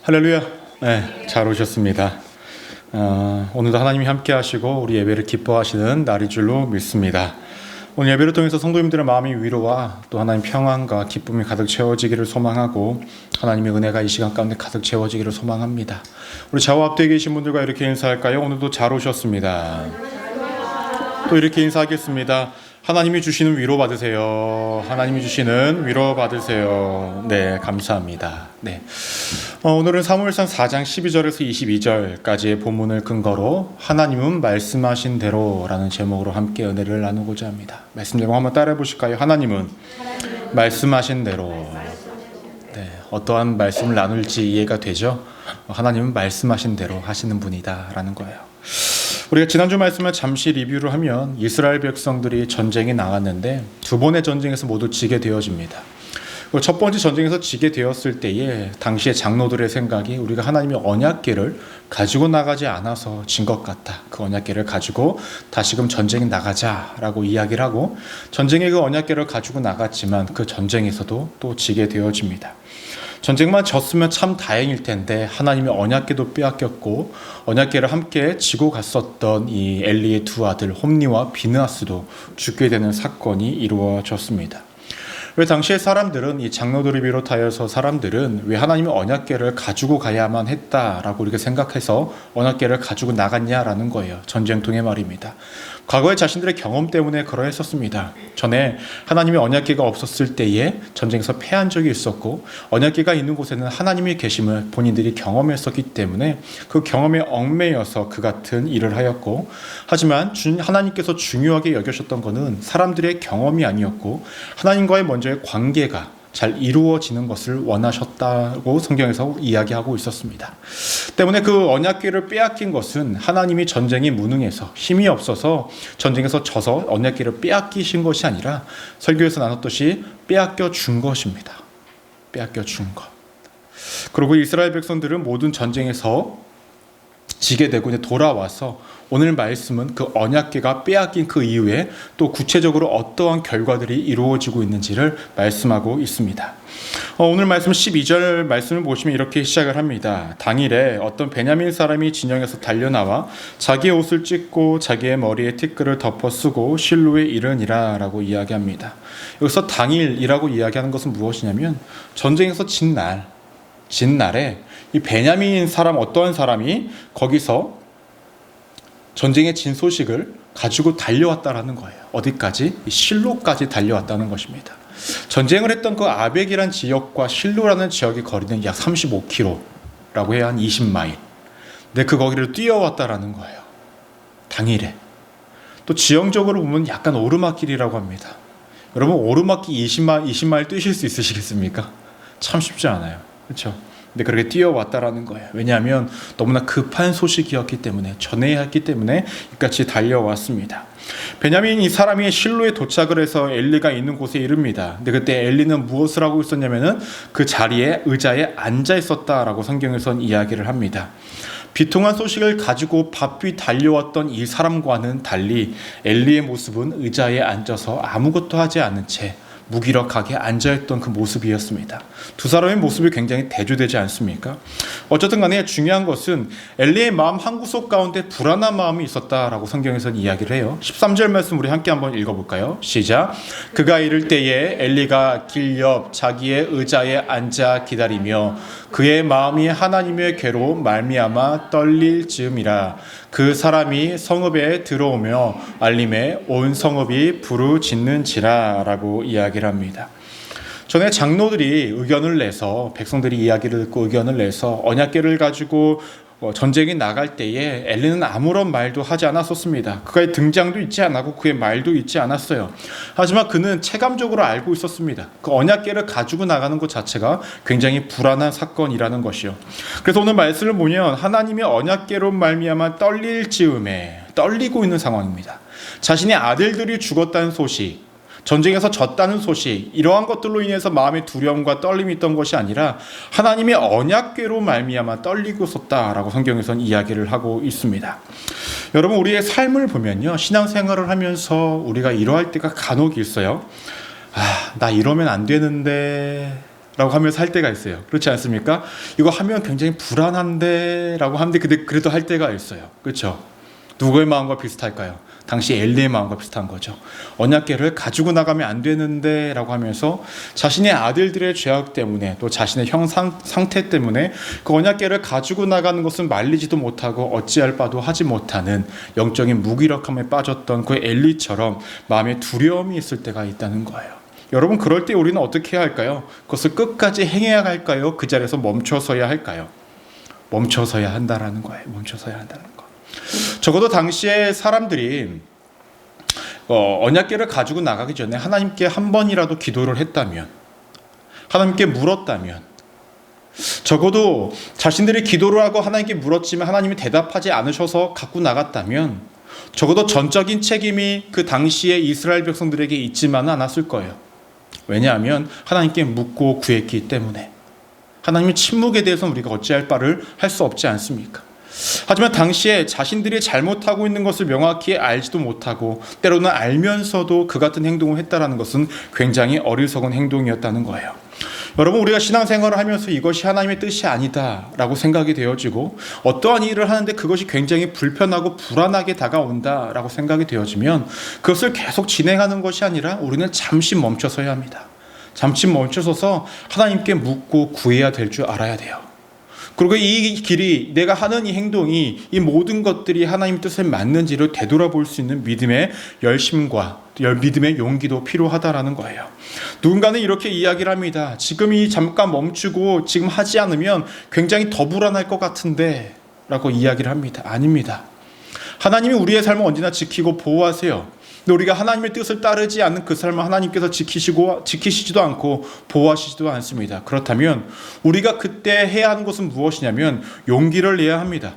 할렐루야. 네, 잘 오셨습니다. 오늘도 하나님이 함께 하시고 우리 예배를 기뻐하시는 날인 줄로 믿습니다. 오늘 예배를 통해서 성도님들의 마음이 위로와 또 하나님 평안과 기쁨이 가득 채워지기를 소망하고 하나님의 은혜가 이 시간 가운데 가득 채워지기를 소망합니다. 우리 좌우 앞뒤에 계신 분들과 이렇게 인사할까요? 오늘도 잘 오셨습니다. 또 이렇게 인사하겠습니다. 하나님이 주시는 위로 받으세요. 하나님이 주시는 위로 받으세요. 네, 감사합니다. 네. 오늘은 사무엘상 4장 12절에서 22절까지의 본문을 근거로 하나님은 말씀하신 대로라는 제목으로 함께 은혜를 나누고자 합니다. 말씀 제목 한번 따라해 보실까요? 하나님은 말씀하신 대로. 네, 어떠한 말씀을 나눌지 이해가 되죠? 하나님은 말씀하신 대로 하시는 분이다라는 거예요. 우리가 지난주 말씀을 잠시 리뷰를 하면 이스라엘 백성들이 전쟁에 나갔는데 두 번의 전쟁에서 모두 지게 되어집니다. 첫 번째 전쟁에서 지게 되었을 때에 당시의 장로들의 생각이 우리가 하나님의 언약궤를 가지고 나가지 않아서 진 것 같다. 그 언약궤를 가지고 다시금 전쟁에 나가자라고 이야기를 하고 전쟁에 그 언약궤를 가지고 나갔지만 그 전쟁에서도 또 지게 되어집니다. 전쟁만 졌으면 참 다행일 텐데 하나님의 언약궤도 빼앗겼고 언약궤를 함께 지고 갔었던 이 엘리의 두 아들 홈니와 비느하스도 죽게 되는 사건이 이루어졌습니다. 왜 당시의 사람들은 이 장로들을 비롯하여서 사람들은 왜 하나님의 언약궤를 가지고 가야만 했다라고 이렇게 생각해서 언약궤를 가지고 나갔냐라는 거예요. 전쟁통의 말입니다. 과거의 자신들의 경험 때문에 그러했었습니다. 전에 하나님의 언약궤가 없었을 때에 전쟁에서 패한 적이 있었고 언약궤가 있는 곳에는 하나님이 계심을 본인들이 경험했었기 때문에 그 경험에 얽매여서 그 같은 일을 하였고 하지만 하나님께서 중요하게 여기셨던 것은 사람들의 경험이 아니었고 하나님과의 먼저의 관계가 잘 이루어지는 것을 원하셨다고 성경에서 이야기하고 있었습니다. 때문에 그 언약궤를 빼앗긴 것은 하나님이 전쟁이 무능해서 힘이 없어서 전쟁에서 져서 언약궤를 빼앗기신 것이 아니라 설교에서 나눴듯이 빼앗겨 준 것입니다. 빼앗겨 준 것. 그리고 이스라엘 백성들은 모든 전쟁에서 지게 되고 이제 돌아와서 오늘 말씀은 그 언약궤가 빼앗긴 그 이후에 또 구체적으로 어떠한 결과들이 이루어지고 있는지를 말씀하고 있습니다. 오늘 말씀 12절 말씀을 보시면 이렇게 시작을 합니다. 당일에 어떤 베냐민 사람이 진영에서 달려나와 자기의 옷을 찢고 자기의 머리에 티끌을 덮어 쓰고 실로에 이르니라 라고 이야기합니다. 여기서 당일이라고 이야기하는 것은 무엇이냐면 전쟁에서 진 날에 이 베냐민 사람 어떠한 사람이 거기서 전쟁의 진 소식을 가지고 달려왔다라는 거예요. 어디까지? 실로까지 달려왔다는 것입니다. 전쟁을 했던 그 아벡이란 지역과 실로라는 지역의 거리는 약 35km라고 해야 한 20마일. 근데 그 거기를 뛰어왔다라는 거예요. 당일에. 또 지형적으로 보면 약간 오르막길이라고 합니다. 여러분 오르막길 20마일 뛰실 수 있으시겠습니까? 참 쉽지 않아요. 그렇죠? 근데 그렇게 뛰어왔다라는 거예요. 왜냐하면 너무나 급한 소식이었기 때문에 전해야 했기 때문에 이같이 달려왔습니다. 베냐민 이 사람이 실로에 도착을 해서 엘리가 있는 곳에 이릅니다. 근데 그때 엘리는 무엇을 하고 있었냐면은 그 자리에 의자에 앉아 있었다라고 성경에선 이야기를 합니다. 비통한 소식을 가지고 바삐 달려왔던 이 사람과는 달리 엘리의 모습은 의자에 앉아서 아무것도 하지 않은 채 무기력하게 앉아있던 그 모습이었습니다. 두 사람의 모습이 굉장히 대조되지 않습니까? 어쨌든 간에 중요한 것은 엘리의 마음 한구석 가운데 불안한 마음이 있었다라고 성경에서는 이야기를 해요. 13절 말씀 우리 함께 한번 읽어볼까요? 시작. 그가 이를 때에 엘리가 길 옆 자기의 의자에 앉아 기다리며 그의 마음이 하나님의 괴로 말미암아 떨릴 즈음이라. 그 사람이 성읍에 들어오며 알림에 온 성읍이 부르짖는지라 라고 이야기를 합니다. 전에 장로들이 의견을 내서 백성들이 이야기를 듣고 의견을 내서 언약궤를 가지고 전쟁에 나갈 때에 엘리는 아무런 말도 하지 않았었습니다. 그의 등장도 있지 않았고 그의 말도 있지 않았어요. 하지만 그는 체감적으로 알고 있었습니다. 그 언약궤를 가지고 나가는 것 자체가 굉장히 불안한 사건이라는 것이요. 그래서 오늘 말씀을 보면 하나님의 언약궤로 말미암아 떨릴 즈음에 떨리고 있는 상황입니다. 자신의 아들들이 죽었다는 소식, 전쟁에서 졌다는 소식, 이러한 것들로 인해서 마음의 두려움과 떨림이 있던 것이 아니라 하나님의 언약궤로 말미암아 떨리고 있었다라고 성경에서는 이야기를 하고 있습니다. 여러분 우리의 삶을 보면요, 신앙생활을 하면서 우리가 이러할 때가 간혹 있어요. 나 이러면 안 되는데 라고 하면서 할 때가 있어요. 그렇지 않습니까? 이거 하면 굉장히 불안한데 라고 하는데 그래도 할 때가 있어요. 그렇죠? 누구의 마음과 비슷할까요? 당시 엘리의 마음과 비슷한 거죠. 언약궤를 가지고 나가면 안 되는데 라고 하면서 자신의 아들들의 죄악 때문에 또 자신의 형 상태 때문에 그 언약궤를 가지고 나가는 것은 말리지도 못하고 어찌할 바도 하지 못하는 영적인 무기력함에 빠졌던 그 엘리처럼 마음에 두려움이 있을 때가 있다는 거예요. 여러분, 그럴 때 우리는 어떻게 해야 할까요? 그것을 끝까지 행해야 할까요? 그 자리에서 멈춰서야 할까요? 멈춰서야 한다라는 거예요. 멈춰서야 한다는 거. 적어도 당시에 사람들이 언약궤를 가지고 나가기 전에 하나님께 한 번이라도 기도를 했다면, 하나님께 물었다면, 적어도 자신들이 기도를 하고 하나님께 물었지만 하나님이 대답하지 않으셔서 갖고 나갔다면 적어도 전적인 책임이 그 당시에 이스라엘 백성들에게 있지만은 않았을 거예요. 왜냐하면 하나님께 묻고 구했기 때문에. 하나님의 침묵에 대해서는 우리가 어찌할 바를 할 수 없지 않습니까? 하지만 당시에 자신들이 잘못하고 있는 것을 명확히 알지도 못하고 때로는 알면서도 그 같은 행동을 했다는 것은 굉장히 어리석은 행동이었다는 거예요. 여러분, 우리가 신앙생활을 하면서 이것이 하나님의 뜻이 아니다 라고 생각이 되어지고 어떠한 일을 하는데 그것이 굉장히 불편하고 불안하게 다가온다 라고 생각이 되어지면 그것을 계속 진행하는 것이 아니라 우리는 잠시 멈춰서야 합니다. 잠시 멈춰서서 하나님께 묻고 구해야 될 줄 알아야 돼요. 그리고 이 길이, 내가 하는 이 행동이, 이 모든 것들이 하나님 뜻에 맞는지를 되돌아볼 수 있는 믿음의 열심과 믿음의 용기도 필요하다라는 거예요. 누군가는 이렇게 이야기를 합니다. 지금 이 잠깐 멈추고 지금 하지 않으면 굉장히 더 불안할 것 같은데 라고 이야기를 합니다. 아닙니다. 하나님이 우리의 삶을 언제나 지키고 보호하세요. 근데 우리가 하나님의 뜻을 따르지 않는 그 삶을 하나님께서 지키시지도 않고 보호하시지도 않습니다. 그렇다면 우리가 그때 해야 하는 것은 무엇이냐면 용기를 내야 합니다.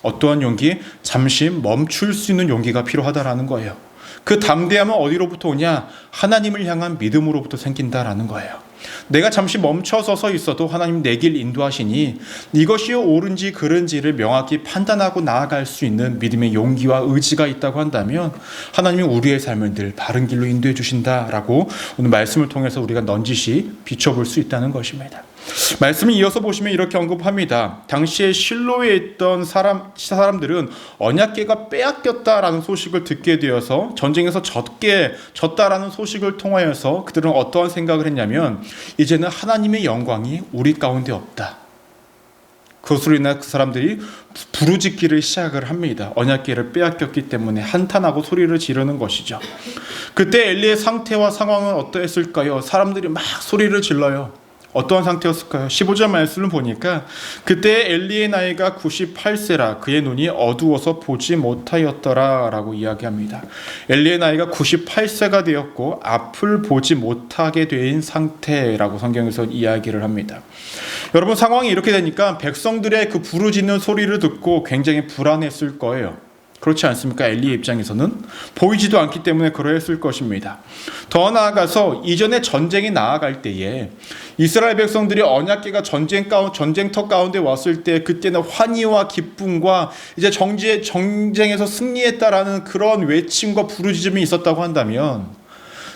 어떠한 용기? 잠시 멈출 수 있는 용기가 필요하다라는 거예요. 그 담대함은 어디로부터 오냐? 하나님을 향한 믿음으로부터 생긴다라는 거예요. 내가 잠시 멈춰서서 있어도 하나님 내 길 인도하시니 이것이 옳은지 그른지를 명확히 판단하고 나아갈 수 있는 믿음의 용기와 의지가 있다고 한다면 하나님이 우리의 삶을 늘 바른 길로 인도해 주신다라고 오늘 말씀을 통해서 우리가 넌지시 비춰볼 수 있다는 것입니다. 말씀을 이어서 보시면 이렇게 언급합니다. 당시에 실로에 있던 사람들은 언약궤가 빼앗겼다라는 소식을 듣게 되어서 전쟁에서 졌다라는 소식을 통하여서 그들은 어떠한 생각을 했냐면 이제는 하나님의 영광이 우리 가운데 없다. 그것으로 인해 그 사람들이 부르짖기를 시작을 합니다. 언약궤를 빼앗겼기 때문에 한탄하고 소리를 지르는 것이죠. 그때 엘리의 상태와 상황은 어떠했을까요? 사람들이 막 소리를 질러요. 어떠한 상태였을까요? 15절 말씀을 보니까 그때 엘리의 나이가 98세라 그의 눈이 어두워서 보지 못하였더라 라고 이야기합니다. 엘리의 나이가 98세가 되었고 앞을 보지 못하게 된 상태라고 성경에서 이야기를 합니다. 여러분, 상황이 이렇게 되니까 백성들의 그 부르짖는 소리를 듣고 굉장히 불안했을 거예요. 그렇지 않습니까? 엘리의 입장에서는 보이지도 않기 때문에 그러했을 것입니다. 더 나아가서 이전에 전쟁이 나아갈 때에 이스라엘 백성들이 언약궤가 전쟁터 가운데 왔을 때 그때는 환희와 기쁨과 이제 정쟁에서 승리했다라는 그런 외침과 부르짖음이 있었다고 한다면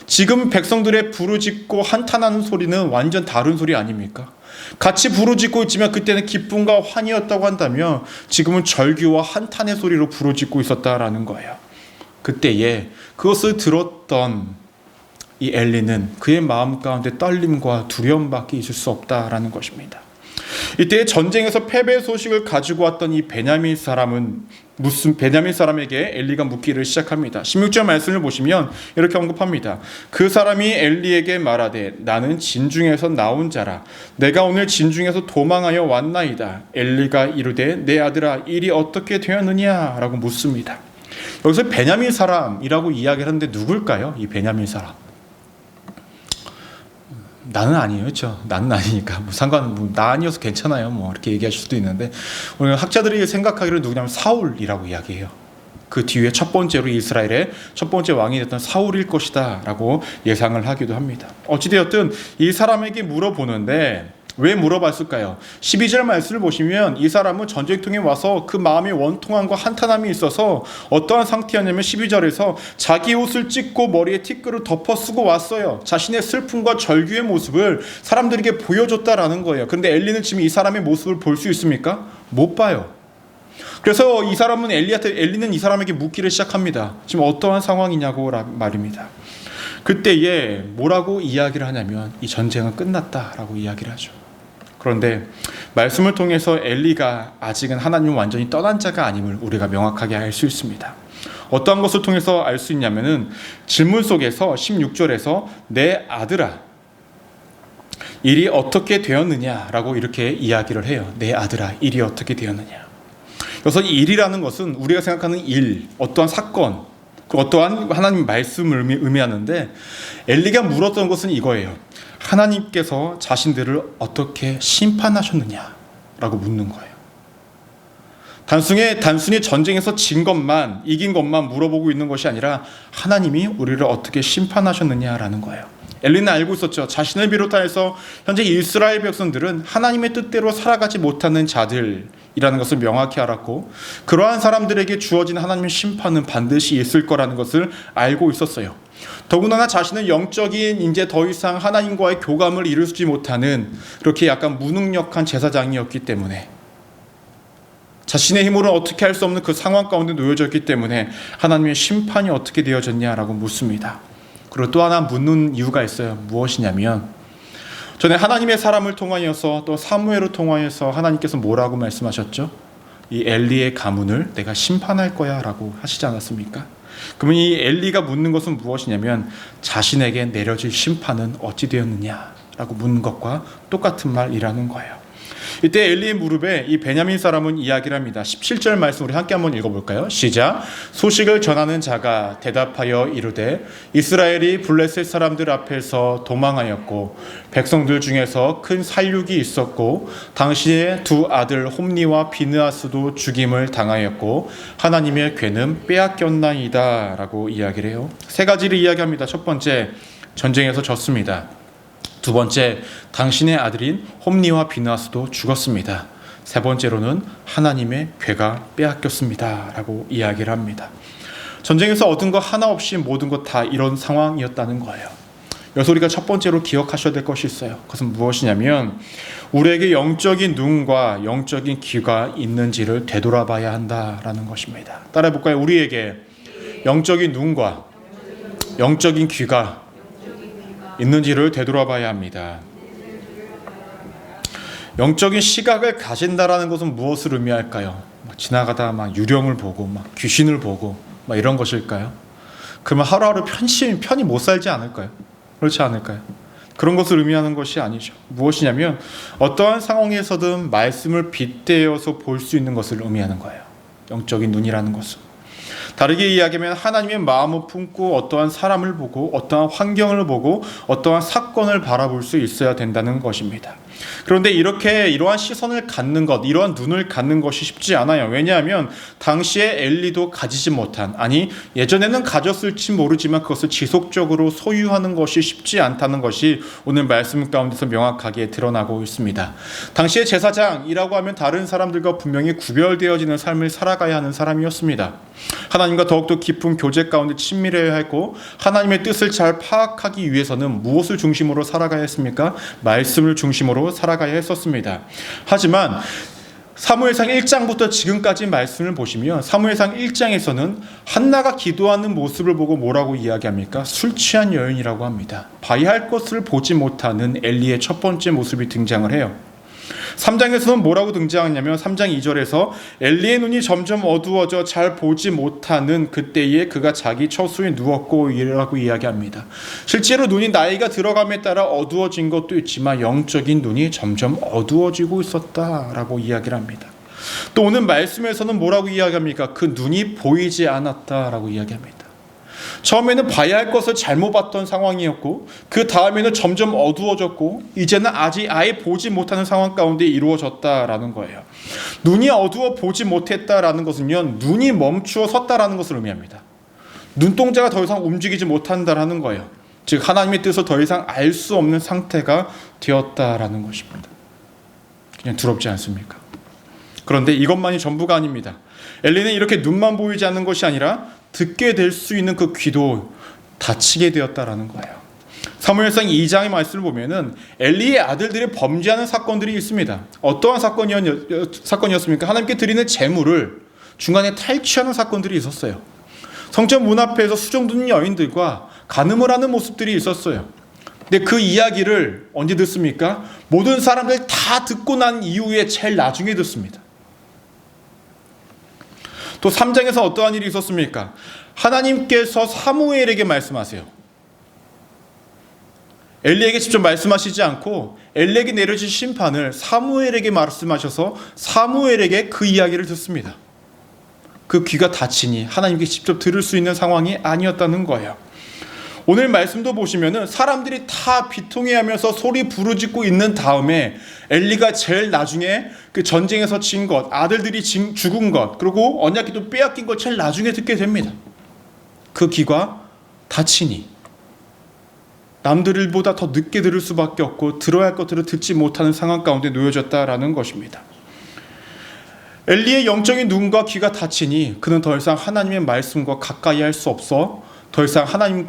지금 백성들의 부르짖고 한탄하는 소리는 완전 다른 소리 아닙니까? 같이 부르짖고 있지만 그때는 기쁨과 환희였다고 한다면 지금은 절규와 한탄의 소리로 부르짖고 있었다라는 거예요. 그때에 그것을 들었던 이 엘리는 그의 마음 가운데 떨림과 두려움밖에 있을 수 없다라는 것입니다. 이때 전쟁에서 패배 소식을 가지고 왔던 이 베냐민 사람에게 엘리가 묻기를 시작합니다. 16절 말씀을 보시면 이렇게 언급합니다. 그 사람이 엘리에게 말하되 나는 진중에서 나온 자라 내가 오늘 진중에서 도망하여 왔나이다. 엘리가 이르되 내 아들아 일이 어떻게 되었느냐 라고 묻습니다. 여기서 베냐민 사람이라고 이야기를 하는데 누굴까요? 이 베냐민 사람. 나는 아니에요, 그렇죠? 나는 아니니까 나 아니어서 괜찮아요, 이렇게 얘기하실 수도 있는데 오늘 학자들이 생각하기를 누구냐면 사울이라고 이야기해요. 그 뒤에 첫 번째로 이스라엘의 첫 번째 왕이 됐던 사울일 것이다라고 예상을 하기도 합니다. 어찌되었든 이 사람에게 물어보는데 왜 물어봤을까요? 12절 말씀을 보시면 이 사람은 전쟁통에 와서 그 마음의 원통함과 한탄함이 있어서 어떠한 상태였냐면 12절에서 자기 옷을 찢고 머리에 티끌을 덮어 쓰고 왔어요. 자신의 슬픔과 절규의 모습을 사람들에게 보여줬다라는 거예요. 그런데 엘리는 지금 이 사람의 모습을 볼 수 있습니까? 못 봐요. 그래서 이 사람은 엘리는 이 사람에게 묻기를 시작합니다. 지금 어떠한 상황이냐고 말입니다. 그때에 뭐라고 이야기를 하냐면 이 전쟁은 끝났다라고 이야기를 하죠. 그런데 말씀을 통해서 엘리가 아직은 하나님을 완전히 떠난 자가 아님을 우리가 명확하게 알 수 있습니다. 어떠한 것을 통해서 알 수 있냐면은 질문 속에서 16절에서 내 아들아 일이 어떻게 되었느냐라고 이렇게 이야기를 해요. 내 아들아 일이 어떻게 되었느냐. 그래서 이 일이라는 것은 우리가 생각하는 일, 어떠한 사건, 어떠한 하나님 말씀을 의미하는데 엘리가 물었던 것은 이거예요. 하나님께서 자신들을 어떻게 심판하셨느냐라고 묻는 거예요. 단순히 전쟁에서 진 것만, 이긴 것만 물어보고 있는 것이 아니라 하나님이 우리를 어떻게 심판하셨느냐라는 거예요. 엘리는 알고 있었죠. 자신을 비롯하여서 현재 이스라엘 백성들은 하나님의 뜻대로 살아가지 못하는 자들이라는 것을 명확히 알았고 그러한 사람들에게 주어진 하나님의 심판은 반드시 있을 거라는 것을 알고 있었어요. 더군다나 자신은 영적인 이제 더 이상 하나님과의 교감을 이루지 못하는 그렇게 약간 무능력한 제사장이었기 때문에 자신의 힘으로는 어떻게 할 수 없는 그 상황 가운데 놓여졌기 때문에 하나님의 심판이 어떻게 되어졌냐라고 묻습니다. 그리고 또 하나 묻는 이유가 있어요. 무엇이냐면 전에 하나님의 사람을 통하여서 또 사무엘을 통하여서 하나님께서 뭐라고 말씀하셨죠? 이 엘리의 가문을 내가 심판할 거야 라고 하시지 않았습니까? 그러면 이 엘리가 묻는 것은 무엇이냐면 자신에게 내려질 심판은 어찌 되었느냐라고 묻는 것과 똑같은 말이라는 거예요. 이때 엘리의 무릎에 이 베냐민 사람은 이야기를 합니다. 17절 말씀 우리 함께 한번 읽어볼까요? 시작. 소식을 전하는 자가 대답하여 이르되 이스라엘이 블레셋 사람들 앞에서 도망하였고 백성들 중에서 큰 살육이 있었고 당시에 두 아들 홈니와 비느하스도 죽임을 당하였고 하나님의 괴는 빼앗겼나이다 라고 이야기를 해요. 세 가지를 이야기합니다. 첫 번째, 전쟁에서 졌습니다. 두 번째, 당신의 아들인 홈니와 비느하스도 죽었습니다. 세 번째로는 하나님의 괴가 빼앗겼습니다 라고 이야기를 합니다. 전쟁에서 얻은 거 하나 없이 모든 것 다 이런 상황이었다는 거예요. 여기서 우리가 첫 번째로 기억하셔야 될 것이 있어요. 그것은 무엇이냐면 우리에게 영적인 눈과 영적인 귀가 있는지를 되돌아봐야 한다라는 것입니다. 따라해볼까요? 우리에게 영적인 눈과 영적인 귀가 있는지를 되돌아봐야 합니다. 영적인 시각을 가진다라는 것은 무엇을 의미할까요? 지나가다 막 유령을 보고 막 귀신을 보고 막 이런 것일까요? 그러면 하루하루 편히 못 살지 않을까요? 그렇지 않을까요? 그런 것을 의미하는 것이 아니죠. 무엇이냐면 어떠한 상황에서든 말씀을 빗대어서 볼 수 있는 것을 의미하는 거예요. 영적인 눈이라는 것은. 다르게 이야기하면 하나님의 마음을 품고 어떠한 사람을 보고 어떠한 환경을 보고 어떠한 사건을 바라볼 수 있어야 된다는 것입니다. 그런데 이러한 시선을 갖는 것, 이러한 눈을 갖는 것이 쉽지 않아요. 왜냐하면 당시에 엘리도 가지지 못한, 아니 예전에는 가졌을지 모르지만 그것을 지속적으로 소유하는 것이 쉽지 않다는 것이 오늘 말씀 가운데서 명확하게 드러나고 있습니다. 당시의 제사장이라고 하면 다른 사람들과 분명히 구별되어지는 삶을 살아가야 하는 사람이었습니다. 하나님과 더욱더 깊은 교제 가운데 친밀해야 했고 하나님의 뜻을 잘 파악하기 위해서는 무엇을 중심으로 살아가야 했습니까? 말씀을 중심으로 살아가야 했었습니다. 하지만 사무엘상 1장부터 지금까지 말씀을 보시면 사무엘상 1장에서는 한나가 기도하는 모습을 보고 뭐라고 이야기합니까? 술 취한 여인이라고 합니다. 봐야 할 것을 보지 못하는 엘리의 첫 번째 모습이 등장을 해요. 3장에서는 뭐라고 등장하냐면 3장 2절에서 엘리의 눈이 점점 어두워져 잘 보지 못하는 그때에 그가 자기 처소에 누웠고 이라고 이야기합니다. 실제로 눈이 나이가 들어감에 따라 어두워진 것도 있지만 영적인 눈이 점점 어두워지고 있었다라고 이야기를 합니다. 또 오늘 말씀에서는 뭐라고 이야기합니까? 그 눈이 보이지 않았다라고 이야기합니다. 처음에는 봐야 할 것을 잘못 봤던 상황이었고 그 다음에는 점점 어두워졌고 이제는 아예 보지 못하는 상황 가운데 이루어졌다라는 거예요. 눈이 어두워 보지 못했다라는 것은요, 눈이 멈추어 섰다라는 것을 의미합니다. 눈동자가 더 이상 움직이지 못한다라는 거예요. 즉 하나님의 뜻을 더 이상 알 수 없는 상태가 되었다라는 것입니다. 그냥 두렵지 않습니까? 그런데 이것만이 전부가 아닙니다. 엘리는 이렇게 눈만 보이지 않는 것이 아니라 듣게 될 수 있는 그 귀도 닫히게 되었다라는 거예요. 사무엘상 2장의 말씀을 보면은 엘리의 아들들이 범죄하는 사건들이 있습니다. 어떠한 사건이었습니까? 하나님께 드리는 제물을 중간에 탈취하는 사건들이 있었어요. 성전 문 앞에서 수종 두는 여인들과 간음을 하는 모습들이 있었어요. 근데 그 이야기를 언제 듣습니까? 모든 사람들 다 듣고 난 이후에 제일 나중에 듣습니다. 또 3장에서 어떠한 일이 있었습니까? 하나님께서 사무엘에게 말씀하세요. 엘리에게 직접 말씀하시지 않고 엘리에게 내려진 심판을 사무엘에게 말씀하셔서 사무엘에게 그 이야기를 듣습니다. 그 귀가 닫히니 하나님께 직접 들을 수 있는 상황이 아니었다는 거예요. 오늘 말씀도 보시면은 사람들이 다 비통해하면서 소리 부르짖고 있는 다음에 엘리가 제일 나중에 그 전쟁에서 진 것, 아들들이 죽은 것, 그리고 언약궤도 빼앗긴 것 제일 나중에 듣게 됩니다. 그 귀가 닫히니 남들보다 더 늦게 들을 수밖에 없고 들어야 할 것들을 듣지 못하는 상황 가운데 놓여졌다라는 것입니다. 엘리의 영적인 눈과 귀가 닫히니 그는 더 이상 하나님의 말씀과 가까이 할 수 없어 더 이상 하나님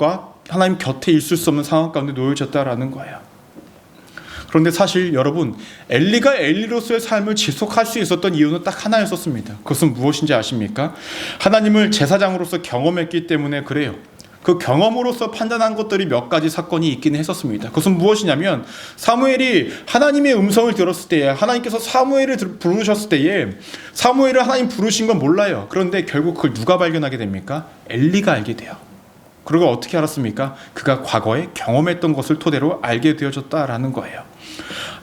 곁에 있을 수 없는 상황 가운데 놓여졌다라는 거예요. 그런데 사실 여러분, 엘리가 엘리로서의 삶을 지속할 수 있었던 이유는 딱 하나였었습니다. 그것은 무엇인지 아십니까? 하나님을 제사장으로서 경험했기 때문에 그래요. 그 경험으로서 판단한 것들이 몇 가지 사건이 있긴 했었습니다. 그것은 무엇이냐면 사무엘이 하나님의 음성을 들었을 때에 하나님께서 사무엘을 부르셨을 때에 사무엘을 하나님 부르신 건 몰라요. 그런데 결국 그걸 누가 발견하게 됩니까? 엘리가 알게 돼요. 그리고 어떻게 알았습니까? 그가 과거에 경험했던 것을 토대로 알게 되어졌다라는 거예요.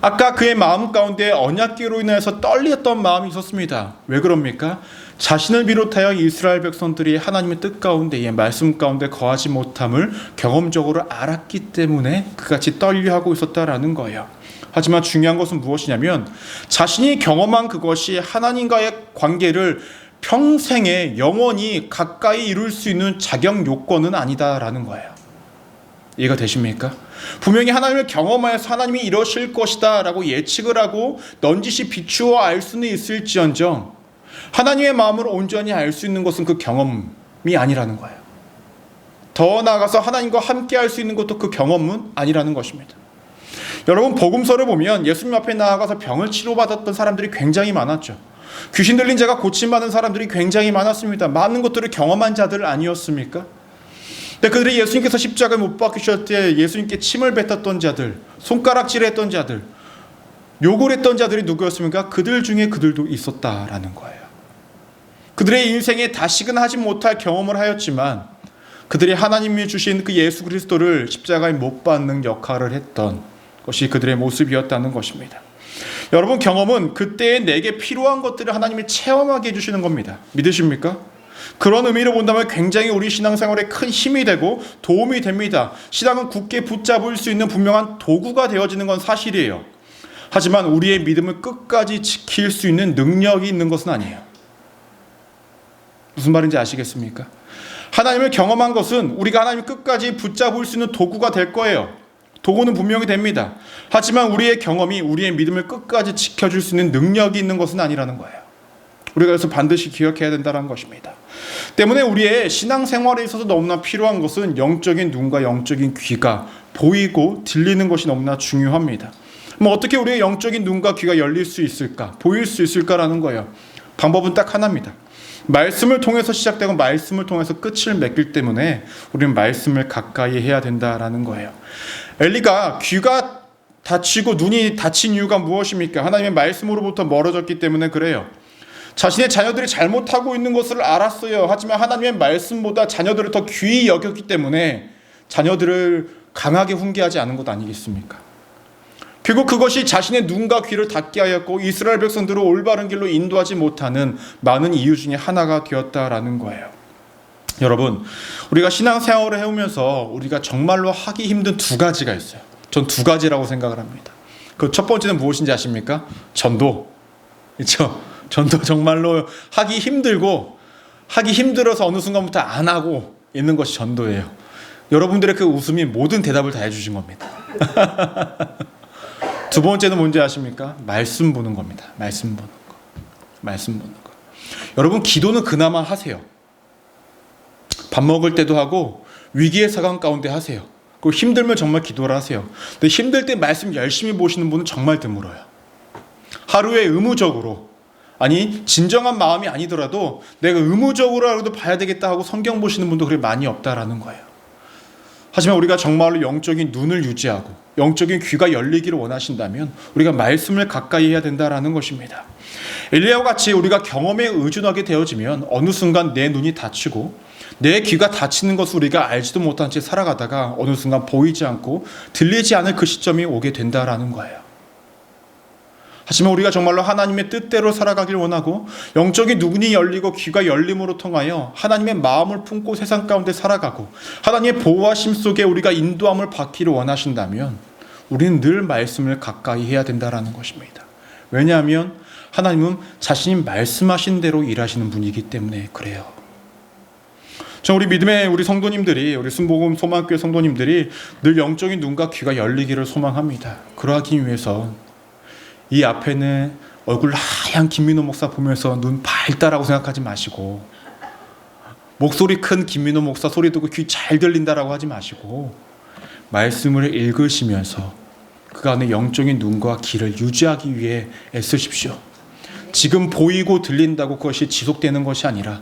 아까 그의 마음 가운데 언약궤로 인해서 떨렸던 마음이 있었습니다. 왜 그럽니까? 자신을 비롯하여 이스라엘 백성들이 하나님의 뜻 가운데에 말씀 가운데 거하지 못함을 경험적으로 알았기 때문에 그같이 떨려하고 있었다라는 거예요. 하지만 중요한 것은 무엇이냐면 자신이 경험한 그것이 하나님과의 관계를 평생에 영원히 가까이 이룰 수 있는 자격 요건은 아니다라는 거예요. 이해가 되십니까? 분명히 하나님을 경험하여서 하나님이 이러실 것이다 라고 예측을 하고 넌지시 비추어 알 수는 있을지언정 하나님의 마음을 온전히 알 수 있는 것은 그 경험이 아니라는 거예요. 더 나아가서 하나님과 함께 할 수 있는 것도 그 경험은 아니라는 것입니다. 여러분, 복음서를 보면 예수님 앞에 나아가서 병을 치료받았던 사람들이 굉장히 많았죠. 귀신 들린 자가 고침받은 사람들이 굉장히 많았습니다. 많은 것들을 경험한 자들 아니었습니까? 근데 그들이 예수님께서 십자가에 못 박히셨을 때 예수님께 침을 뱉었던 자들, 손가락질했던 자들, 욕을 했던 자들이 누구였습니까? 그들 중에 그들도 있었다라는 거예요. 그들의 인생에 다시금 하지 못할 경험을 하였지만 그들이 하나님이 주신 그 예수 그리스도를 십자가에 못 박는 역할을 했던 것이 그들의 모습이었다는 것입니다. 여러분, 경험은 그때의 내게 필요한 것들을 하나님이 체험하게 해주시는 겁니다. 믿으십니까? 그런 의미로 본다면 굉장히 우리 신앙생활에 큰 힘이 되고 도움이 됩니다. 신앙은 굳게 붙잡을 수 있는 분명한 도구가 되어지는 건 사실이에요. 하지만 우리의 믿음을 끝까지 지킬 수 있는 능력이 있는 것은 아니에요. 무슨 말인지 아시겠습니까? 하나님을 경험한 것은 우리가 하나님을 끝까지 붙잡을 수 있는 도구가 될 거예요. 도구는 분명히 됩니다. 하지만 우리의 경험이 우리의 믿음을 끝까지 지켜줄 수 있는 능력이 있는 것은 아니라는 거예요. 우리가 그래서 반드시 기억해야 된다는 것입니다. 때문에 우리의 신앙생활에 있어서 너무나 필요한 것은 영적인 눈과 영적인 귀가 보이고 들리는 것이 너무나 중요합니다. 어떻게 우리의 영적인 눈과 귀가 열릴 수 있을까? 보일 수 있을까라는 거예요. 방법은 딱 하나입니다. 말씀을 통해서 시작되고 말씀을 통해서 끝을 맺기 때문에 우리는 말씀을 가까이 해야 된다라는 거예요. 엘리가 귀가 닫히고 눈이 닫힌 이유가 무엇입니까? 하나님의 말씀으로부터 멀어졌기 때문에 그래요. 자신의 자녀들이 잘못하고 있는 것을 알았어요. 하지만 하나님의 말씀보다 자녀들을 더 귀히 여겼기 때문에 자녀들을 강하게 훈계하지 않은 것 아니겠습니까? 결국 그것이 자신의 눈과 귀를 닫게 하였고 이스라엘 백성들을 올바른 길로 인도하지 못하는 많은 이유 중에 하나가 되었다라는 거예요. 여러분, 우리가 신앙생활을 해오면서 우리가 정말로 하기 힘든 두 가지가 있어요. 전 두 가지라고 생각을 합니다. 그 첫 번째는 무엇인지 아십니까? 전도. 그렇죠? 전도 정말로 하기 힘들고 하기 힘들어서 어느 순간부터 안 하고 있는 것이 전도예요. 여러분들의 그 웃음이 모든 대답을 다 해주신 겁니다. 두 번째는 뭔지 아십니까? 말씀 보는 겁니다. 말씀 보는 거. 말씀 보는 거. 여러분, 기도는 그나마 하세요. 밥 먹을 때도 하고 위기의 상황 가운데 하세요. 그리고 힘들면 정말 기도를 하세요. 근데 힘들 때 말씀 열심히 보시는 분은 정말 드물어요. 하루에 의무적으로, 아니 진정한 마음이 아니더라도 내가 의무적으로라도 봐야 되겠다 하고 성경 보시는 분도 그렇게 많이 없다라는 거예요. 하지만 우리가 정말로 영적인 눈을 유지하고 영적인 귀가 열리기를 원하신다면 우리가 말씀을 가까이 해야 된다라는 것입니다. 엘리야와 같이 우리가 경험에 의존하게 되어지면 어느 순간 내 눈이 닫히고 내 귀가 닫히는 것을 우리가 알지도 못한 채 살아가다가 어느 순간 보이지 않고 들리지 않을 그 시점이 오게 된다라는 거예요. 하지만 우리가 정말로 하나님의 뜻대로 살아가길 원하고 영적인 눈이 열리고 귀가 열림으로 통하여 하나님의 마음을 품고 세상 가운데 살아가고 하나님의 보호하심 속에 우리가 인도함을 받기를 원하신다면 우리는 늘 말씀을 가까이 해야 된다라는 것입니다. 왜냐하면 하나님은 자신이 말씀하신 대로 일하시는 분이기 때문에 그래요. 우리 믿음의 우리 성도님들이, 우리 순복음 소망교회 성도님들이 늘 영적인 눈과 귀가 열리기를 소망합니다. 그러하기 위해서 이 앞에는 얼굴 하얀 김민호 목사 보면서 눈 밝다라고 생각하지 마시고, 목소리 큰 김민호 목사 소리 듣고 귀 잘 들린다라고 하지 마시고, 말씀을 읽으시면서 그 안에 영적인 눈과 귀를 유지하기 위해 애쓰십시오. 지금 보이고 들린다고 그것이 지속되는 것이 아니라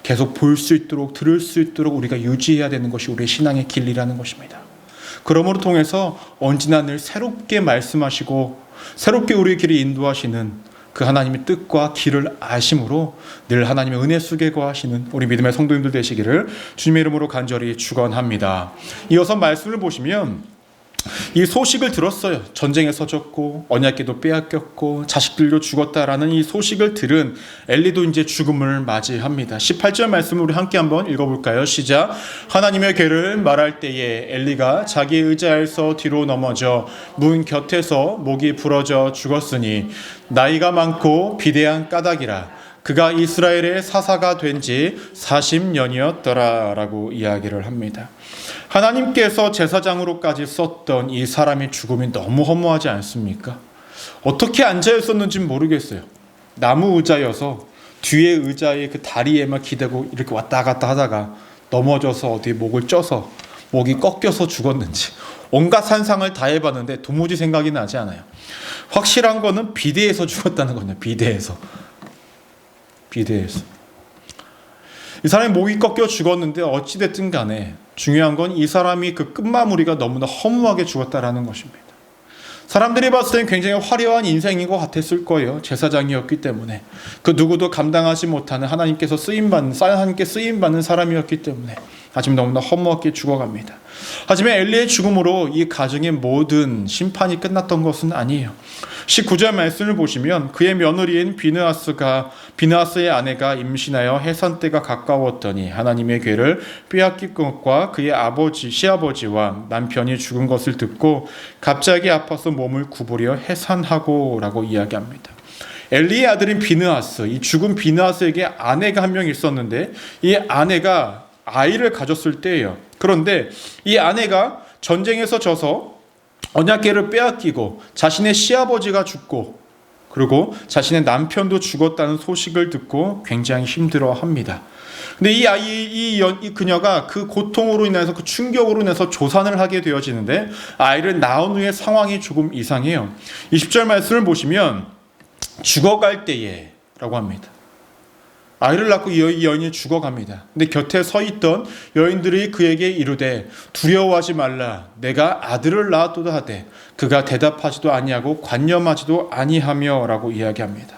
계속 볼 수 있도록, 들을 수 있도록 우리가 유지해야 되는 것이 우리의 신앙의 길이라는 것입니다. 그러므로 통해서 언제나 늘 새롭게 말씀하시고 새롭게 우리의 길을 인도하시는 그 하나님의 뜻과 길을 아심으로 늘 하나님의 은혜 속에 거하시는 우리 믿음의 성도님들 되시기를 주님의 이름으로 간절히 축원합니다. 이어서 말씀을 보시면 이 소식을 들었어요. 전쟁에서 졌고 언약궤도 빼앗겼고 자식들도 죽었다라는 이 소식을 들은 엘리도 이제 죽음을 맞이합니다. 18절 말씀을 우리 함께 한번 읽어볼까요? 시작. 하나님의 괴를 말할 때에 엘리가 자기 의자에서 뒤로 넘어져 문 곁에서 목이 부러져 죽었으니 나이가 많고 비대한 까닭이라. 그가 이스라엘의 사사가 된 지 40년이었더라 라고 이야기를 합니다. 하나님께서 제사장으로까지 썼던 이 사람의 죽음이 너무 허무하지 않습니까? 어떻게 앉아 있었는지 모르겠어요. 나무 의자여서 뒤에 의자의 그 다리에만 기대고 이렇게 왔다 갔다 하다가 넘어져서 어디 목을 쪄서 목이 꺾여서 죽었는지 온갖 산상을 다 해봤는데 도무지 생각이 나지 않아요. 확실한 거는 비대해서 죽었다는 거예요. 비대해서. 이 사람이 목이 꺾여 죽었는데 어찌됐든 간에 중요한 건 이 사람이 그 끝마무리가 너무나 허무하게 죽었다라는 것입니다. 사람들이 봤을 때는 굉장히 화려한 인생인 것 같았을 거예요. 제사장이었기 때문에. 그 누구도 감당하지 못하는 하나님께 쓰임받는 사람이었기 때문에. 하지만 너무나 허무하게 죽어갑니다. 하지만 엘리의 죽음으로 이 가정의 모든 심판이 끝났던 것은 아니에요. 19절 말씀을 보시면 그의 며느리인 비느하스의 아내가 임신하여 해산 때가 가까웠더니 하나님의 괴를 빼앗긴 것과 그의 시아버지와 남편이 죽은 것을 듣고 갑자기 아파서 몸을 구부려 해산하고 라고 이야기합니다. 엘리의 아들인 비느하스, 이 죽은 비느하스에게 아내가 한 명 있었는데 이 아내가 아이를 가졌을 때예요. 그런데 이 아내가 전쟁에서 져서 언약궤를 빼앗기고 자신의 시아버지가 죽고 그리고 자신의 남편도 죽었다는 소식을 듣고 굉장히 힘들어합니다. 근데 이 그녀가 그 고통으로 인해서 그 충격으로 인해서 조산을 하게 되어지는데 아이를 낳은 후에 상황이 조금 이상해요. 20절 말씀을 보시면 죽어갈 때에 라고 합니다. 아이를 낳고 이 여인이 죽어갑니다. 근데 곁에 서 있던 여인들이 그에게 이르되 두려워하지 말라. 내가 아들을 낳았도다 하되 그가 대답하지도 아니하고 관념하지도 아니하며 라고 이야기합니다.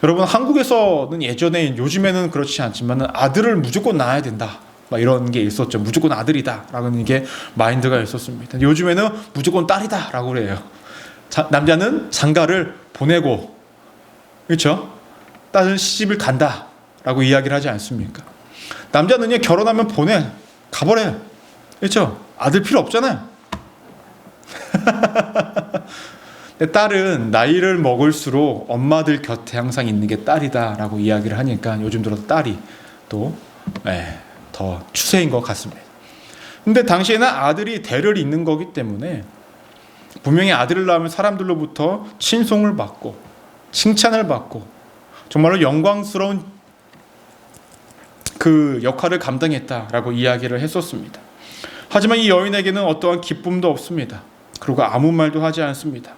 여러분, 한국에서는 예전에, 요즘에는 그렇지 않지만 아들을 무조건 낳아야 된다, 막 이런 게 있었죠. 무조건 아들이다 라는 게 마인드가 있었습니다. 요즘에는 무조건 딸이다 라고 그래요. 남자는 장가를 보내고, 그렇죠? 딸은 시집을 간다 라고 이야기를 하지 않습니까? 남자는요, 결혼하면 가버려요. 그렇죠? 아들 필요 없잖아요. 근데 딸은 나이를 먹을수록 엄마들 곁에 항상 있는 게 딸이다 라고 이야기를 하니까 요즘 들어서 딸이 또 더 추세인 것 같습니다. 근데 당시에는 아들이 대를 잇는 거기 때문에 분명히 아들을 낳으면 사람들로부터 친송을 받고 칭찬을 받고 정말로 영광스러운 그 역할을 감당했다라고 이야기를 했었습니다. 하지만 이 여인에게는 어떠한 기쁨도 없습니다. 그리고 아무 말도 하지 않습니다.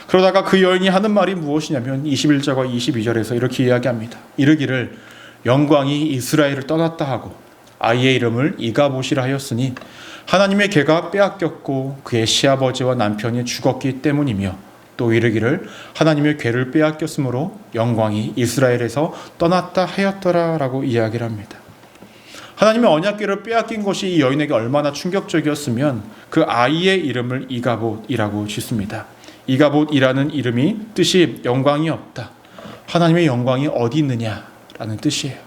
그러다가 그 여인이 하는 말이 무엇이냐면 21절과 22절에서 이렇게 이야기합니다. 이르기를 영광이 이스라엘을 떠났다 하고 아이의 이름을 이가봇이라 하였으니 하나님의 계가 빼앗겼고 그의 시아버지와 남편이 죽었기 때문이며 또 이르기를 하나님의 궤를 빼앗겼으므로 영광이 이스라엘에서 떠났다 하였더라 라고 이야기를 합니다. 하나님의 언약궤를 빼앗긴 것이 이 여인에게 얼마나 충격적이었으면 그 아이의 이름을 이가봇이라고 짓습니다. 이가봇이라는 이름이 뜻이 영광이 없다. 하나님의 영광이 어디 있느냐라는 뜻이에요.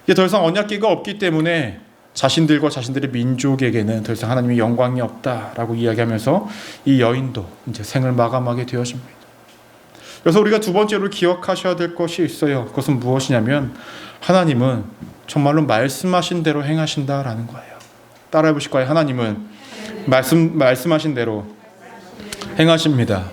이게 더 이상 언약궤가 없기 때문에 자신들과 자신들의 민족에게는 더 이상 하나님의 영광이 없다라고 이야기하면서 이 여인도 이제 생을 마감하게 되어집니다. 그래서 우리가 두 번째로 기억하셔야 될 것이 있어요. 그것은 무엇이냐면 하나님은 정말로 말씀하신 대로 행하신다라는 거예요. 따라해 보실 거예요. 하나님은 말씀하신 대로 행하십니다.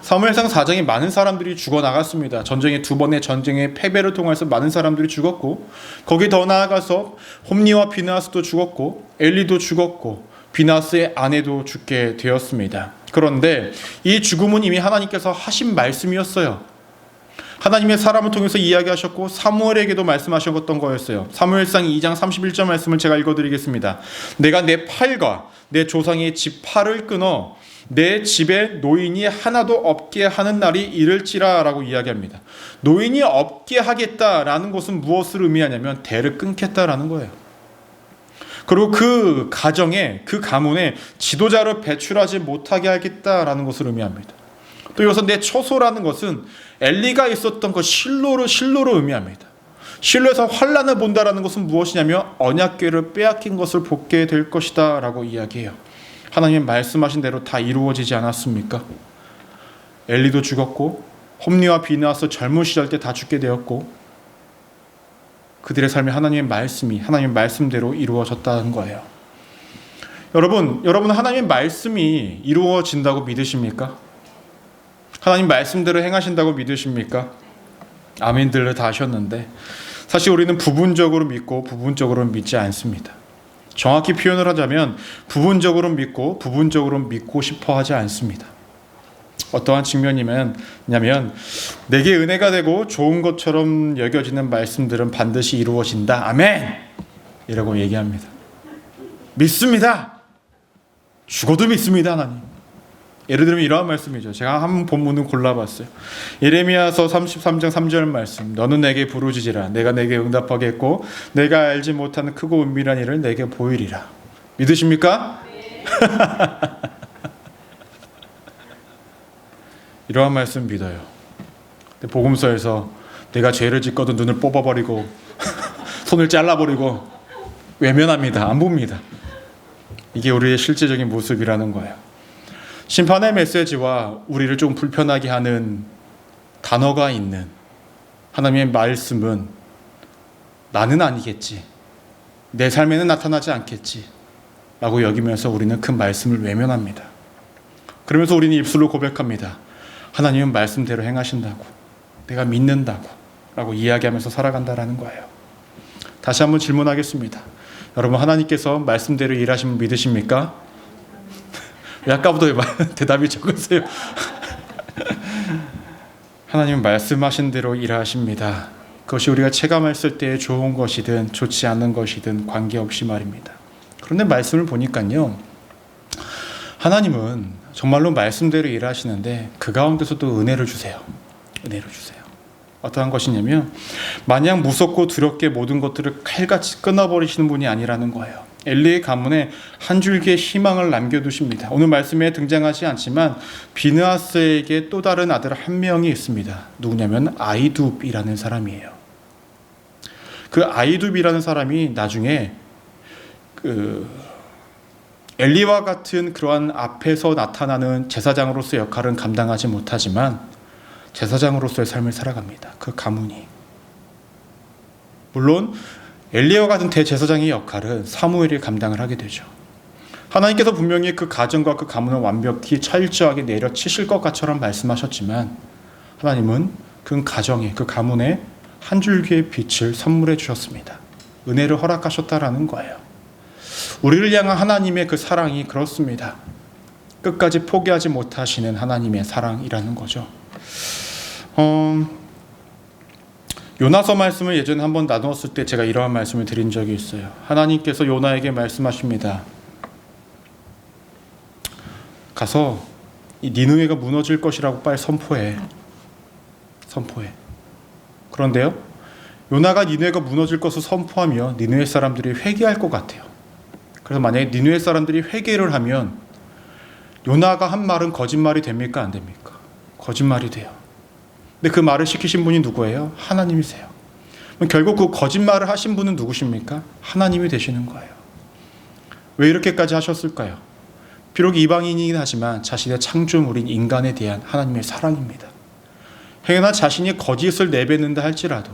사무엘상 4장에 많은 사람들이 죽어나갔습니다. 전쟁의 두 번의 전쟁의 패배를 통해서 많은 사람들이 죽었고 거기에 더 나아가서 홈니와 비나스도 죽었고 엘리도 죽었고 비나스의 아내도 죽게 되었습니다. 그런데 이 죽음은 이미 하나님께서 하신 말씀이었어요. 하나님의 사람을 통해서 이야기하셨고 사무엘에게도 말씀하셨던 거였어요. 사무엘상 2장 31절 말씀을 제가 읽어드리겠습니다. 내가 내 팔과 내 조상의 집 팔을 끊어 내 집에 노인이 하나도 없게 하는 날이 이를지라 라고 이야기합니다. 노인이 없게 하겠다라는 것은 무엇을 의미하냐면 대를 끊겠다라는 거예요. 그리고 그 가정에 그 가문에 지도자를 배출하지 못하게 하겠다라는 것을 의미합니다. 또 여기서 내 처소라는 것은 엘리가 있었던 그 실로를 의미합니다. 실로에서 환난을 본다라는 것은 무엇이냐면 언약궤를 빼앗긴 것을 보게 될 것이다 라고 이야기해요. 하나님 말씀하신 대로 다 이루어지지 않았습니까? 엘리도 죽었고 홈리와 비나스 젊은 시절 때 다 죽게 되었고 그들의 삶에 하나님의 말씀대로 이루어졌다는 거예요. 여러분 하나님의 말씀이 이루어진다고 믿으십니까? 하나님 말씀대로 행하신다고 믿으십니까? 아멘들을 다 하셨는데 사실 우리는 부분적으로 믿고 부분적으로는 믿지 않습니다. 정확히 표현을 하자면 부분적으로 믿고 부분적으로 믿고 싶어 하지 않습니다. 어떠한 측면이냐면 내게 은혜가 되고 좋은 것처럼 여겨지는 말씀들은 반드시 이루어진다. 아멘! 이라고 얘기합니다. 믿습니다. 죽어도 믿습니다. 하나님. 예를 들면 이러한 말씀이죠. 제가 한 본문을 골라봤어요. 예레미야서 33장 3절 말씀. 너는 내게 부르짖으라. 내가 내게 응답하겠고 내가 알지 못하는 크고 은밀한 일을 내게 보이리라. 믿으십니까? 네. 이러한 말씀 믿어요. 근데 복음서에서 내가 죄를 짓거든 눈을 뽑아버리고 손을 잘라버리고 외면합니다. 안 봅니다. 이게 우리의 실제적인 모습이라는 거예요. 심판의 메시지와 우리를 좀 불편하게 하는 단어가 있는 하나님의 말씀은 나는 아니겠지, 내 삶에는 나타나지 않겠지 라고 여기면서 우리는 그 말씀을 외면합니다. 그러면서 우리는 입술로 고백합니다. 하나님은 말씀대로 행하신다고, 내가 믿는다고 라고 이야기하면서 살아간다라는 거예요. 다시 한번 질문하겠습니다. 여러분, 하나님께서 말씀대로 일하시면 믿으십니까? 왜 아까부터 대답이 적으세요? 하나님은 말씀하신 대로 일하십니다. 그것이 우리가 체감했을 때 좋은 것이든 좋지 않은 것이든 관계없이 말입니다. 그런데 말씀을 보니까요, 하나님은 정말로 말씀대로 일하시는데 그 가운데서도 은혜를 주세요. 은혜를 주세요. 어떠한 것이냐면 마냥 무섭고 두렵게 모든 것들을 칼같이 끊어버리시는 분이 아니라는 거예요. 엘리의 가문에 한 줄기의 희망을 남겨두십니다. 오늘 말씀에 등장하지 않지만 비느하스에게 또 다른 아들 한 명이 있습니다. 누구냐면 아이둡이라는 사람이에요. 그 아이둡이라는 사람이 나중에 엘리와 같은 그러한 앞에서 나타나는 제사장으로서의 역할은 감당하지 못하지만 제사장으로서의 삶을 살아갑니다. 그 가문이. 물론 엘리야와 같은 대제사장의 역할은 사무엘이 감당을 하게 되죠. 하나님께서 분명히 그 가정과 그 가문을 완벽히 철저하게 내려치실 것처럼 말씀하셨지만 하나님은 그 가정에, 그 가문에 한 줄기의 빛을 선물해 주셨습니다. 은혜를 허락하셨다라는 거예요. 우리를 향한 하나님의 그 사랑이 그렇습니다. 끝까지 포기하지 못하시는 하나님의 사랑이라는 거죠. 요나서 말씀을 예전에 한번 나누었을 때 제가 이러한 말씀을 드린 적이 있어요. 하나님께서 요나에게 말씀하십니다. 가서 이 니느웨가 무너질 것이라고 빨리 선포해. 그런데요, 요나가 니느웨가 무너질 것을 선포하면 니느웨 사람들이 회개할 것 같아요. 그래서 만약에 니느웨 사람들이 회개를 하면 요나가 한 말은 거짓말이 됩니까? 안 됩니까? 거짓말이 돼요. 근데 그 말을 시키신 분이 누구예요? 하나님이세요. 그럼 결국 그 거짓말을 하신 분은 누구십니까? 하나님이 되시는 거예요. 왜 이렇게까지 하셨을까요? 비록 이방인이긴 하지만 자신의 창조물인 인간에 대한 하나님의 사랑입니다. 행여나 자신이 거짓을 내뱉는다 할지라도,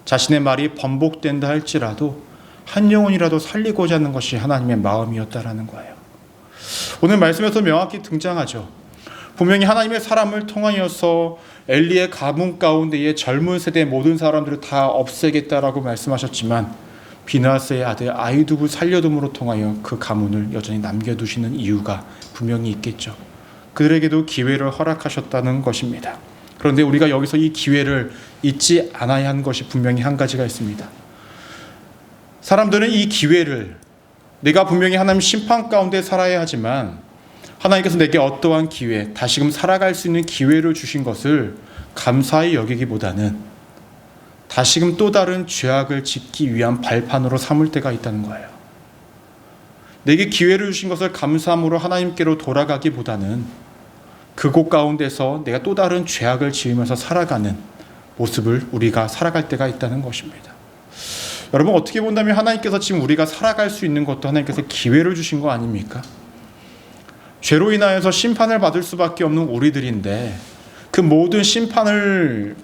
자신의 말이 번복된다 할지라도 한 영혼이라도 살리고자 하는 것이 하나님의 마음이었다라는 거예요. 오늘 말씀에서 명확히 등장하죠. 분명히 하나님의 사람을 통하여서 엘리의 가문 가운데의 젊은 세대의 모든 사람들을 다 없애겠다라고 말씀하셨지만 비느하스의 아들 아히두를 살려둠으로 통하여 그 가문을 여전히 남겨두시는 이유가 분명히 있겠죠. 그들에게도 기회를 허락하셨다는 것입니다. 그런데 우리가 여기서 이 기회를 잊지 않아야 한 것이 분명히 한 가지가 있습니다. 사람들은 이 기회를, 내가 분명히 하나님 심판 가운데 살아야 하지만 하나님께서 내게 어떠한 기회, 다시금 살아갈 수 있는 기회를 주신 것을 감사히 여기기보다는 다시금 또 다른 죄악을 짓기 위한 발판으로 삼을 때가 있다는 거예요. 내게 기회를 주신 것을 감사함으로 하나님께로 돌아가기보다는 그곳 가운데서 내가 또 다른 죄악을 지으면서 살아가는 모습을 우리가 살아갈 때가 있다는 것입니다. 여러분, 어떻게 본다면 하나님께서 지금 우리가 살아갈 수 있는 것도 하나님께서 기회를 주신 거 아닙니까? 죄로 인하여서 심판을 받을 수밖에 없는 우리들인데 그 모든 심판을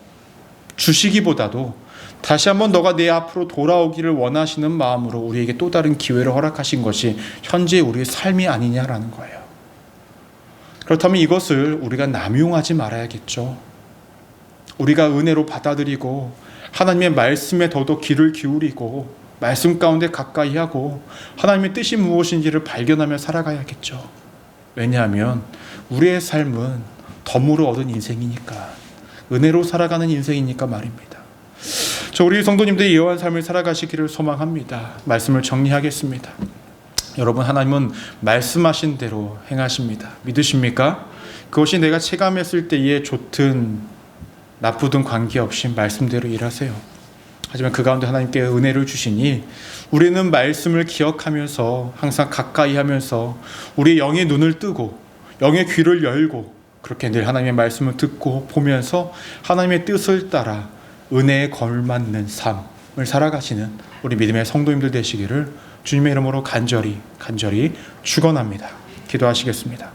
주시기보다도 다시 한번 너가 내 앞으로 돌아오기를 원하시는 마음으로 우리에게 또 다른 기회를 허락하신 것이 현재 우리의 삶이 아니냐라는 거예요. 그렇다면 이것을 우리가 남용하지 말아야겠죠. 우리가 은혜로 받아들이고 하나님의 말씀에 더더욱 귀를 기울이고 말씀 가운데 가까이 하고 하나님의 뜻이 무엇인지를 발견하며 살아가야겠죠. 왜냐하면 우리의 삶은 덤으로 얻은 인생이니까, 은혜로 살아가는 인생이니까 말입니다. 우리 성도님들이 이러한 삶을 살아가시기를 소망합니다. 말씀을 정리하겠습니다. 여러분, 하나님은 말씀하신 대로 행하십니다. 믿으십니까? 그것이 내가 체감했을 때에 좋든 나쁘든 관계없이 말씀대로 일하세요. 하지만 그 가운데 하나님께 은혜를 주시니 우리는 말씀을 기억하면서 항상 가까이 하면서 우리의 영의 눈을 뜨고 영의 귀를 열고 그렇게 늘 하나님의 말씀을 듣고 보면서 하나님의 뜻을 따라 은혜에 걸맞는 삶을 살아가시는 우리 믿음의 성도님들 되시기를 주님의 이름으로 간절히 축원합니다. 기도하시겠습니다.